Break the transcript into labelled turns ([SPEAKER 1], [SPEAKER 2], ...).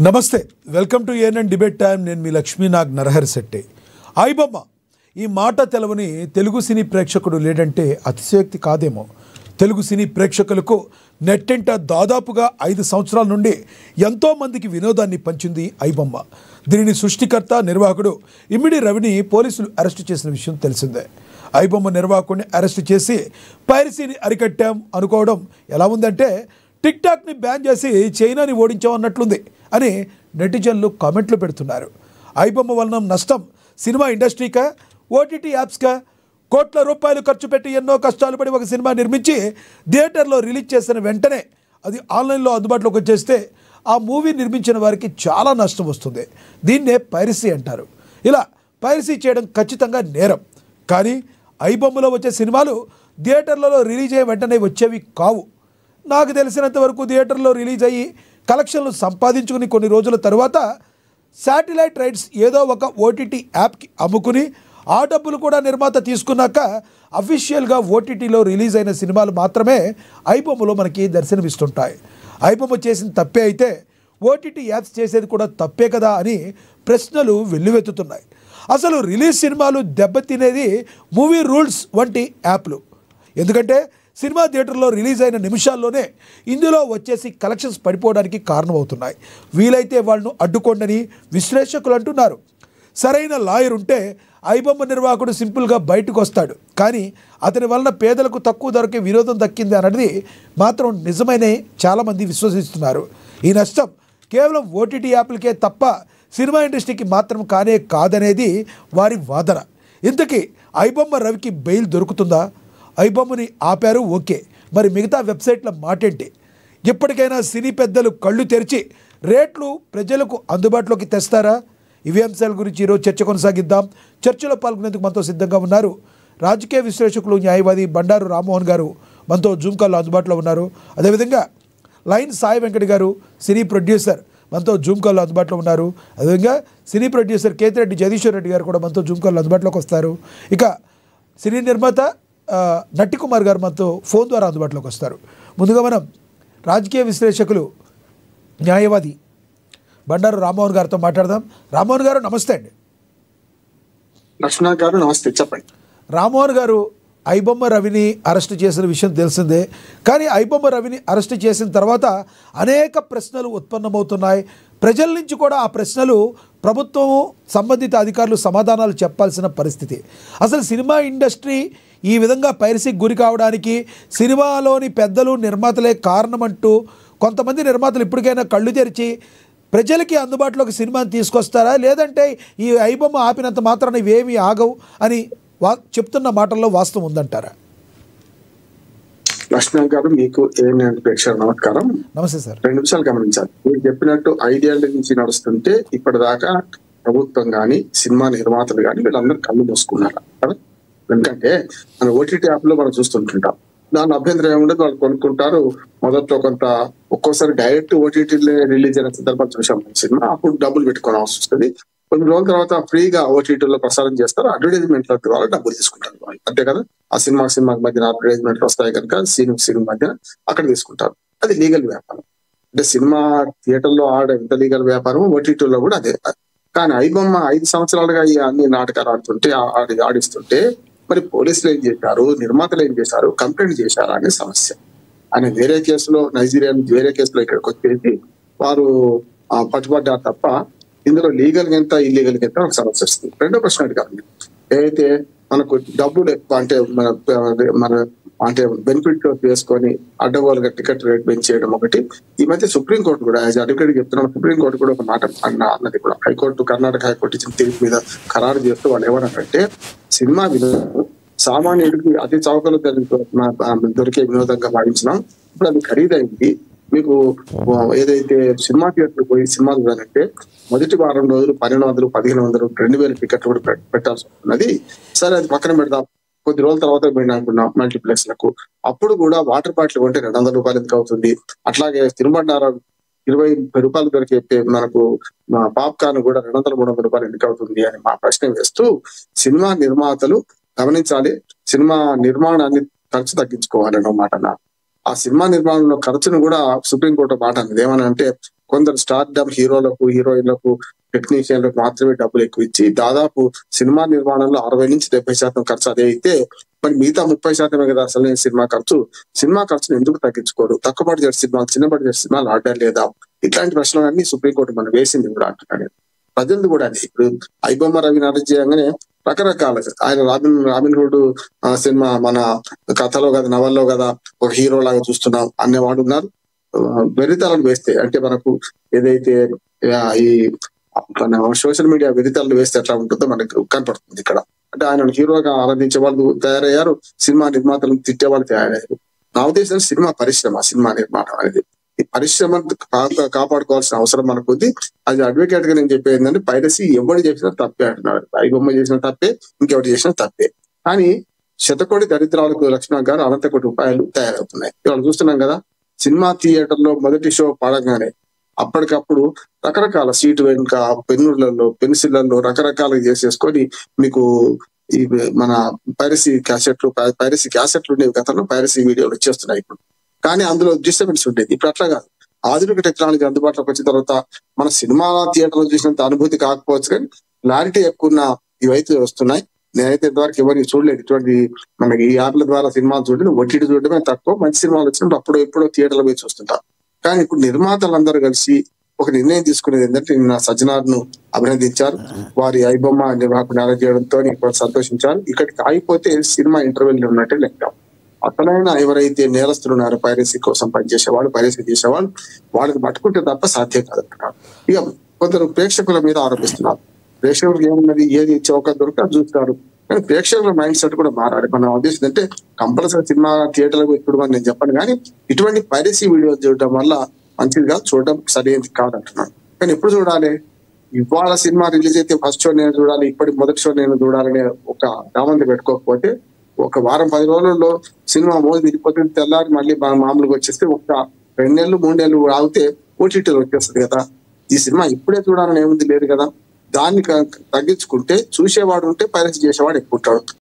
[SPEAKER 1] నమస్తే, welcome to ANN debate time. నేను మీ లక్ష్మీనాగ్ నరహరి శెట్టి. ఐబొమ్మ ఈ మాట తెలవని తెలుగు సినీ ప్రేక్షకుడు లేడంటే అతిశయోక్తి కాదేమో. తెలుగు సినీ ప్రేక్షకులకు నెట్టింట దాదాపుగా 5 సంవత్సరాల నుండి ఎంతోమందికి వినోదాన్ని పంచింది ఐబొమ్మ. దీనిని సృష్టికర్త, నిర్వాహకుడు ఇమ్మిడి రవిని పోలీసులు అరెస్టు చేసిన విషయం తెలిసిందే. ఐబొమ్మ నిర్వాహకుడిని అరెస్టు చేసి పైరసీని అరికట్టాం అనుకోవడం ఎలా ఉందంటే టిక్ టాక్ని బ్యాన్ చేసి చైనాని ఓడించాం అన్నట్లుంది అని నెటిజన్లు కామెంట్లు పెడుతున్నారు. ఐబొమ్మ వలన నష్టం సినిమా ఇండస్ట్రీకా, ఓటీటీ యాప్స్కా? కోట్ల రూపాయలు ఖర్చు పెట్టి ఎన్నో కష్టాలు పడి ఒక సినిమా నిర్మించి థియేటర్లో రిలీజ్ చేసిన వెంటనే అది ఆన్లైన్లో అందుబాటులోకి వచ్చేస్తే ఆ మూవీ నిర్మించిన వారికి చాలా నష్టం వస్తుంది. దీన్నే పైరసీ అంటారు. ఇలా పైరసీ చేయడం ఖచ్చితంగా నేరం. కానీ ఐబొమ్మలో వచ్చే సినిమాలు థియేటర్లలో రిలీజ్ అయ్యే వెంటనే వచ్చేవి కావు. నాకు తెలిసినంత వరకు థియేటర్లో రిలీజ్ అయ్యి కలెక్షన్లు సంపాదించుకుని కొన్ని రోజుల తర్వాత శాటిలైట్ రైట్స్ ఏదో ఒక ఓటీటీ యాప్కి అమ్ముకుని ఆ డబ్బులు కూడా నిర్మాత తీసుకున్నాక అఫీషియల్గా ఓటీటీలో రిలీజ్ అయిన సినిమాలు మాత్రమే ఐబొమ్మలో మనకి దర్శనమిస్తుంటాయి. ఐబొమ్మ చేసిన తప్పే అయితే ఓటీటీ యాప్స్ చేసేది కూడా తప్పే కదా అని ప్రశ్నలు వెల్లువెత్తుతున్నాయి. అసలు రిలీజ్ సినిమాలు దెబ్బతినేది మూవీ రూల్స్ వంటి యాప్లు. ఎందుకంటే సినిమా థియేటర్లో రిలీజ్ అయిన నిమిషాల్లోనే ఇందులో వచ్చేసి కలెక్షన్స్ పడిపోవడానికి కారణమవుతున్నాయి. వీలైతే వాళ్ళను అడ్డుకోండని విశ్లేషకులు అంటున్నారు. సరైన లాయర్ ఉంటే ఐబొమ్మ నిర్వాహకుడు సింపుల్గా బయటకు వస్తాడు. కానీ అతని వలన పేదలకు తక్కువ ధరకే వినోదం దక్కింది అన్నది మాత్రం నిజమనే చాలామంది విశ్వసిస్తున్నారు. ఈ నష్టం కేవలం ఓటీటీ యాప్లకే తప్ప సినిమా ఇండస్ట్రీకి మాత్రం కానే కాదనేది వారి వాదన. ఇంతకీ ఐబొమ్మ రవికి బెయిల్ దొరుకుతుందా? ఐబొమ్మని ఆపారు, ఓకే, మరి మిగతా వెబ్సైట్ల మాటేంటి? ఇప్పటికైనా సినీ పెద్దలు కళ్ళు తెరిచి రేట్లు ప్రజలకు అందుబాటులోకి తెస్తారా? ఇవే అంశాల గురించి ఈరోజు చర్చ కొనసాగిద్దాం. చర్చలో పాల్గొనేందుకు మనతో సిద్ధంగా ఉన్నారు రాజకీయ విశ్లేషకులు, న్యాయవాది బండారు రామ్మోహన్ గారు మనతో జూమ్ కాల్లో అందుబాటులో ఉన్నారు. అదేవిధంగా లైన్ సాయి వెంకట్ గారు సినీ ప్రొడ్యూసర్ మనతో జూమ్ కాల్లో అందుబాటులో ఉన్నారు. అదేవిధంగా సినీ ప్రొడ్యూసర్ కేతిరెడ్డి జగదీశ్వర్ రెడ్డి గారు కూడా మనతో జూమ్ కాల్లో అందుబాటులోకి వస్తారు. ఇక సినీ నిర్మాత నట్టి కుమార్ గారు మనతో ఫోన్ ద్వారా అందుబాటులోకి వస్తారు. ముందుగా మనం రాజకీయ విశ్లేషకులు, న్యాయవాది బండారు రామ్మోహన్ గారితో మాట్లాడదాం. రామ్మోహన్ గారు నమస్తే అండి.
[SPEAKER 2] లక్ష్మణ్ గారు నమస్తే, చెప్పండి.
[SPEAKER 1] రామ్మోహన్ గారు, ఐబొమ్మ రవిని అరెస్ట్ చేసిన విషయం తెలిసిందే. కానీ ఐబొమ్మ రవిని అరెస్ట్ చేసిన తర్వాత అనేక ప్రశ్నలు ఉత్పన్నమవుతున్నాయి. ప్రజల నుంచి కూడా ఆ ప్రశ్నలు ప్రభుత్వము, సంబంధిత అధికారులు సమాధానాలు చెప్పాల్సిన పరిస్థితి. అసలు సినిమా ఇండస్ట్రీ ఈ విధంగా పైరసీకి గురి కావడానికి సినిమాలోని పెద్దలు, నిర్మాతలే కారణమంటూ కొంతమంది నిర్మాతలు ఇప్పటికైనా కళ్ళు తెరిచి ప్రజలకి అందుబాటులోకి సినిమాని తీసుకొస్తారా? లేదంటే ఈ ఐబొమ్మ ఆపినంత మాత్రాన ఇవేమీ ఆగవు అని చెప్తున్న మాటల్లో వాస్తవం ఉందంటారా?
[SPEAKER 2] లక్ష్మణ్ గారు, మీకు ప్రేక్షకుల నమస్కారం.
[SPEAKER 1] నమస్తే సార్.
[SPEAKER 2] 2 నిమిషాలు గమనించాలి. మీరు చెప్పినట్టు 5 ఏళ్ల నుంచి నడుస్తుంటే ఇప్పటిదాకా ప్రభుత్వం కానీ సినిమా నిర్మాతలు కానీ వీళ్ళందరూ కళ్ళు మూసుకున్నారు కదా. ఎందుకంటే మన ఓటీటీ యాప్ లో మనం చూస్తుంటుంటాం. దాని అభ్యంతరం ఏముండదు, వాళ్ళు కొనుక్కుంటారు. మొదట్లో కొంత ఒక్కోసారి డైరెక్ట్ ఓటీటీలో రిలీజ్ అయిన సందర్భాలు చూసాం సినిమా. అప్పుడు డబ్బులు పెట్టుకోవాల్సి వస్తుంది. కొన్ని రోజుల తర్వాత ఫ్రీగా ఓటీటీలో ప్రసారం చేస్తారు. అడ్వర్టైజ్మెంట్ల ద్వారా డబ్బులు తీసుకుంటారు వాళ్ళు, అంతే కదా. ఆ సినిమాకి మధ్యన అడ్వర్టైజ్మెంట్లు వస్తాయి కనుక సీన్ మధ్యన అక్కడ తీసుకుంటారు. అది లీగల్ వ్యాపారం. అంటే సినిమా థియేటర్లో ఆడే ఎంత లీగల్ వ్యాపారం ఓటీటీలో కూడా అదే. కానీ ఐబొమ్మ 5 సంవత్సరాలుగా ఈ అన్ని నాటకాలు ఆడిస్తుంటే మరి పోలీసులు ఏం చేశారు, నిర్మాతలు ఏం చేశారు, కంప్లైంట్ చేశారా అనే సమస్య. ఆయన వేరే కేసులో, నైజీరియా నుంచి వేరే కేసులో ఇక్కడికి వచ్చేసి వారు పట్టుబడ్డారు తప్ప ఇందులో లీగల్ ఎంత ఇల్లీగల్ ఎంత ఒక సమస్య వస్తుంది. రెండో ప్రశ్న అడిగారు, ఏదైతే మనకు డబ్బులు ఎక్కువ అంటే మన అంటే బెనిఫిట్ వేసుకొని అడ్డగోలుగా టికెట్ రేట్ పెంచేయడం ఒకటి. ఈ మధ్య సుప్రీంకోర్టు కూడా, యాజ్ అడ్వకేట్ చెప్తున్నాను, సుప్రీంకోర్టు కూడా ఒక మాట అన్నది కూడా. హైకోర్టు, కర్ణాటక హైకోర్టు ఇచ్చిన తీర్పు మీద ఖరారు చేస్తూ వాళ్ళు ఏమన్నారంటే సినిమా వినోదం సామాన్యుడికి అతి చౌకలో దొరికే వినోదంగా భావించినాం. ఇప్పుడు అది ఖరీదైంది. మీకు ఏదైతే సినిమా థియేటర్ పోయి సినిమా చూడాలంటే మొదటి వారం రోజులు 1200, 1500, 2000 టికెట్లు కూడా పెట్టాల్సి వస్తున్నది. సరే, అది పక్కన పెడదాం. కొద్ది రోజుల తర్వాత పోయినా అనుకున్నాం మల్టీప్లెక్స్ లకు. అప్పుడు కూడా వాటర్ బాటిల్ కొంటే 200 రూపాయలు ఎందుకు అవుతుంది? అట్లాగే తిరుబండారం 20 రూపాయలు దొరికే మనకు పాప్కార్న్ కూడా 200, 300 రూపాయలు ఎందుకు అవుతుంది అని మా ప్రశ్న వేస్తూ సినిమా నిర్మాతలు గమనించాలి, సినిమా నిర్మాణాన్ని ఖర్చు తగ్గించుకోవాలన్నమాట. ఆ సినిమా నిర్మాణంలో ఖర్చును కూడా సుప్రీంకోర్టు మాట అన్నది. ఏమని అంటే కొందరు స్టార్డమ్ హీరోలకు హీరోయిన్లకు టెక్నీషియన్లకు మాత్రమే డబ్బులు ఎక్కువ ఇచ్చి దాదాపు సినిమా నిర్మాణంలో 60-70% ఖర్చు అదే అయితే మరి మిగతా 30% కదా అసలు సినిమా ఖర్చు. సినిమా ఖర్చును ఎందుకు తగ్గించుకోరు? తక్కువ బడ్జెట్ సినిమాలు, చిన్న బడ్జెట్ సినిమాలు ఆడడం లేదా? ఇట్లాంటి ప్రశ్నలన్నీ సుప్రీంకోర్టు మనం వేసింది కూడా అంటున్నాను. ప్రజలు కూడా అది ఇప్పుడు ఐబొమ్మ రవిని అరెస్ట్ చేయగానే రకరకాల ఆయన రాబిన్ హుడ్ సినిమా మన కథలో కదా నవల్లో కదా ఒక హీరో లాగా చూస్తున్నాం అనేవాడు ఉన్నారు. వెరితలను వేస్తే అంటే మనకు ఏదైతే ఈ సోషల్ మీడియా వెరితలను వేస్తే ఎట్లా ఉంటుందో మనకు కనపడుతుంది ఇక్కడ. అంటే ఆయన హీరోగా ఆరాధించే వాళ్ళు తయారయ్యారు, సినిమా నిర్మాతలను తిట్టే వాళ్ళు తయారయ్యారు. నా ఉద్దేశం సినిమా పరిశ్రమ, సినిమా నిర్మాణం అనేది ఈ పరిశ్రమ కాపాడుకోవాల్సిన అవసరం మనకు ఉంది. అది అడ్వకేట్ గా నేను చెప్పేది ఏంటంటే పైరసీ ఎవరు చేసినా తప్పే అంటున్నారు. ఐబొమ్మ చేసిన తప్పే, ఇంకెవరు చేసినా తప్పే. కానీ శతకోటి దరిద్రాలకు లక్ష్మణ్ గారు అనంత కోటి రూపాయలు తయారవుతున్నాయి. ఇవాళ చూస్తున్నాం కదా, సినిమా థియేటర్ లో మొదటి షో పడగానే అప్పటికప్పుడు రకరకాల సీటు వెనుక పెన్నులలో పెన్సిళ్లలో రకరకాలుగా చేసేసుకొని మీకు ఈ మన పైరసీ క్యాసెట్లు ఉండేవి గతంలో, పైరసీ వీడియోలు వచ్చేస్తున్నాయి ఇప్పుడు. కానీ అందులో డిస్టర్బెన్స్ ఉండేది. ఇప్పుడు అట్లా కాదు. ఆధునిక టెక్నాలజీ అందుబాటులోకి వచ్చిన తర్వాత మన సినిమా థియేటర్ లో చూసినంత అనుభూతి కాకపోవచ్చు కానీ క్లారిటీ ఎక్కువ ఉన్న ఇవైతే వస్తున్నాయి. నేనైతే ఇంతవరకు ఎవరికి చూడలేదు ఇటువంటి మనకి ఈ యాప్ల ద్వారా సినిమాలు చూడలేదు. ఒటిటి చూడడమే తక్కువ. మంచి సినిమాలు వచ్చినప్పుడు అప్పుడు ఎప్పుడో థియేటర్లో పోయి చూస్తుంటాం. కానీ ఇప్పుడు నిర్మాతలందరూ కలిసి ఒక నిర్ణయం తీసుకునేది ఏంటంటే నిన్న సజ్జనార్ను అభినందించారు. వారి ఐబొమ్మ నిర్వాహకుని అరెస్ట్ చేయడంతో సంతోషించారు. ఇక్కడికి ఆగిపోతే సినిమా ఇంటర్వెల్ ఉన్నట్టే లెక్క. అసలైన ఎవరైతే నేరస్తులు ఉన్నారో పైరసీ కోసం పనిచేసేవాళ్ళు, పైరసీ చేసేవాళ్ళు, వాళ్ళని పట్టుకుంటే తప్ప సాధ్యం కాదంటున్నారు. ఇక కొందరు ప్రేక్షకుల మీద ఆరోపిస్తున్నారు. ప్రేక్షకులకు ఏమున్నది, ఏది చౌక దొరికితే చూస్తారు. కానీ ప్రేక్షకుల మైండ్ సెట్ కూడా మారాలి. మన ఉద్దేశం అంటే కంపల్సరీ సినిమా థియేటర్లకు చూడమని నేను చెప్పను, కానీ ఇటువంటి పైరసీ వీడియోలు చూడటం వల్ల మంచిది కాదు, చూడటం సరైనది కాదంటున్నాను. కానీ ఎప్పుడు చూడాలి? ఇవాళ సినిమా రిలీజ్ అయితే ఫస్ట్ షో నేను చూడాలి, ఇప్పటి మొదటి షో నేను చూడాలనే ఒక దామంతి పెట్టుకోకపోతే ఒక వారం 10 రోజుల్లో సినిమా మోజు తిరిగిపోతుంది. తెల్లారి మళ్ళీ మామూలుగా వచ్చేస్తే ఒక 2 నెలలు 3 నెలలు ఆగితే ఓటీటీలో వచ్చేస్తుంది కదా. ఈ సినిమా ఇప్పుడే చూడాలని ఏముంది లేదు కదా. దాన్ని తగ్గించుకుంటే చూసేవాడు ఉంటే పైరసీ చేసేవాడు ఎక్కువ ఉంటాడు.